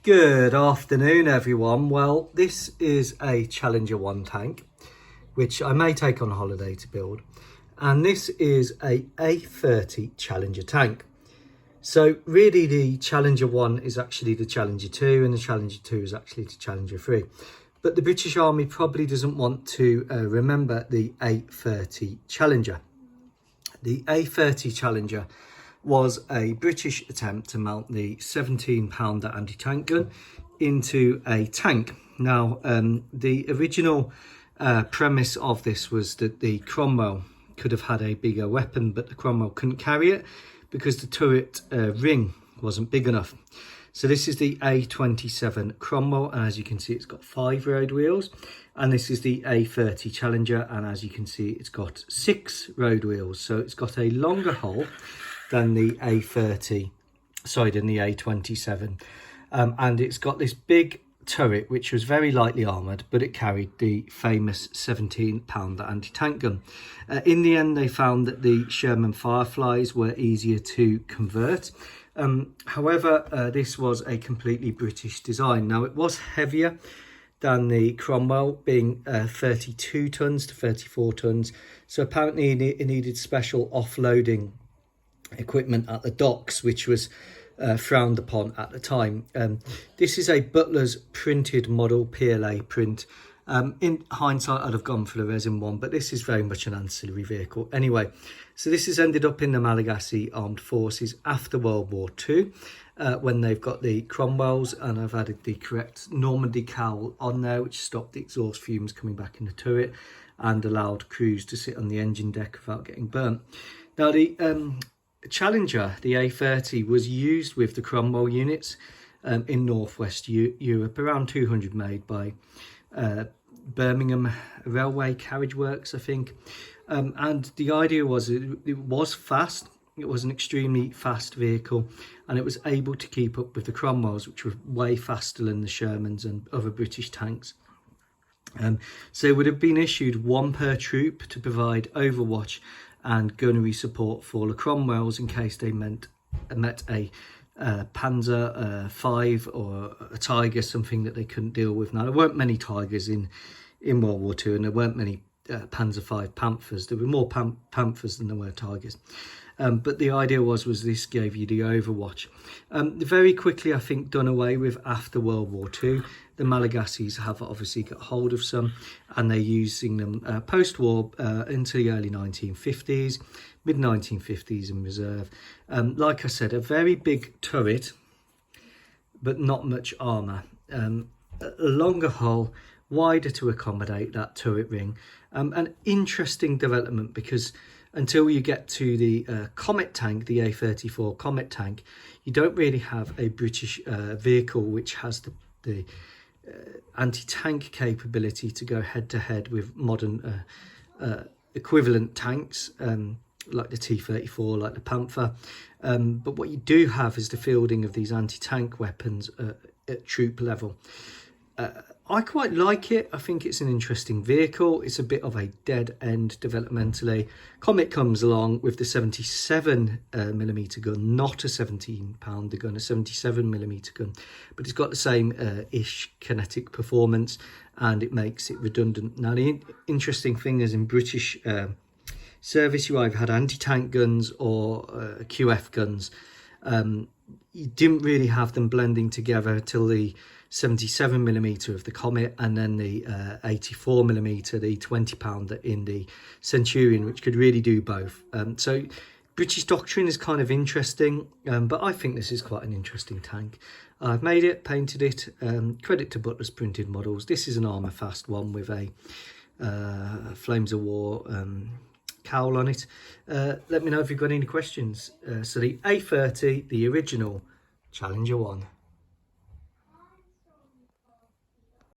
Good afternoon, everyone. Well, this is a Challenger 1 tank, which I may take on holiday to build. And this is a A30 Challenger tank. So really the Challenger 1 is actually the Challenger 2 and the Challenger 2 is actually the Challenger 3. But the British Army probably doesn't want to remember the A30 Challenger. The A30 Challenger was a British attempt to mount the 17-pounder anti-tank gun into a tank. Now, the original premise of this was that the Cromwell could have had a bigger weapon, but the Cromwell couldn't carry it because the turret ring wasn't big enough. So this is the A-27M Cromwell, and as you can see, it's got 5 road wheels. And this is the A30 Challenger, and as you can see, it's got 6 road wheels. So it's got a longer hull than the A27, and it's got this big turret which was very lightly armoured, but it carried the famous 17-pounder anti-tank gun. In the end, they found that the Sherman Fireflies were easier to convert. However, this was a completely British design. Now, it was heavier than the Cromwell, being 32 tons to 34 tons, so apparently it needed special offloading equipment at the docks, which was frowned upon at the time. This is a Butler's printed model, PLA print. In hindsight, I'd have gone for the resin one, but this is very much an ancillary vehicle. Anyway, so this has ended up in the Malagasy Armed Forces after World War II, when they've got the Cromwells, and I've added the correct Normandy cowl on there, which stopped the exhaust fumes coming back in the turret and allowed crews to sit on the engine deck without getting burnt. Now, the Challenger, the A30, was used with the Cromwell units in northwest Europe, around 200 made by Birmingham Railway Carriage Works, I think. And the idea was it was fast. It was an extremely fast vehicle, and it was able to keep up with the Cromwells, which were way faster than the Shermans and other British tanks. So it would have been issued 1 per troop to provide overwatch and gunnery support for the Cromwells in case they met a Panzer 5 or a Tiger, something that they couldn't deal with. Now, there weren't many Tigers in World War II, and there weren't many Panzer 5 Panthers. There were more Panthers than there were Tigers. But the idea was this gave you the overwatch. Very quickly, I think, done away with after World War II. The Malagasys have obviously got hold of some, and they're using them post-war into the early 1950s, mid-1950s in reserve. Like I said, a very big turret, but not much armour. A longer hull, wider to accommodate that turret ring. An interesting development, because until you get to the Comet tank, the A34 Comet tank, you don't really have a British vehicle which has the anti-tank capability to go head-to-head with modern equivalent tanks, like the T-34, like the Panther. But what you do have is the fielding of these anti-tank weapons at troop level. I quite like it. I think it's an interesting vehicle. It's a bit of a dead end developmentally. Comet comes along with the 77mm gun, not a 17-pounder gun, a 77mm gun, but it's got the same ish kinetic performance, and it makes it redundant. Now, the interesting thing is, in British service, you either had anti-tank guns or QF guns. You didn't really have them blending together till the 77mm of the Comet, and then the 84mm, the 20-pounder in the Centurion, which could really do both. So British doctrine is kind of interesting, but I think this is quite an interesting tank. I've made it, painted it. Credit to Butler's printed models. This is an armour fast one with a Flames of War cowl on it. Let me know if you've got any questions. So the A30, the original Challenger 1.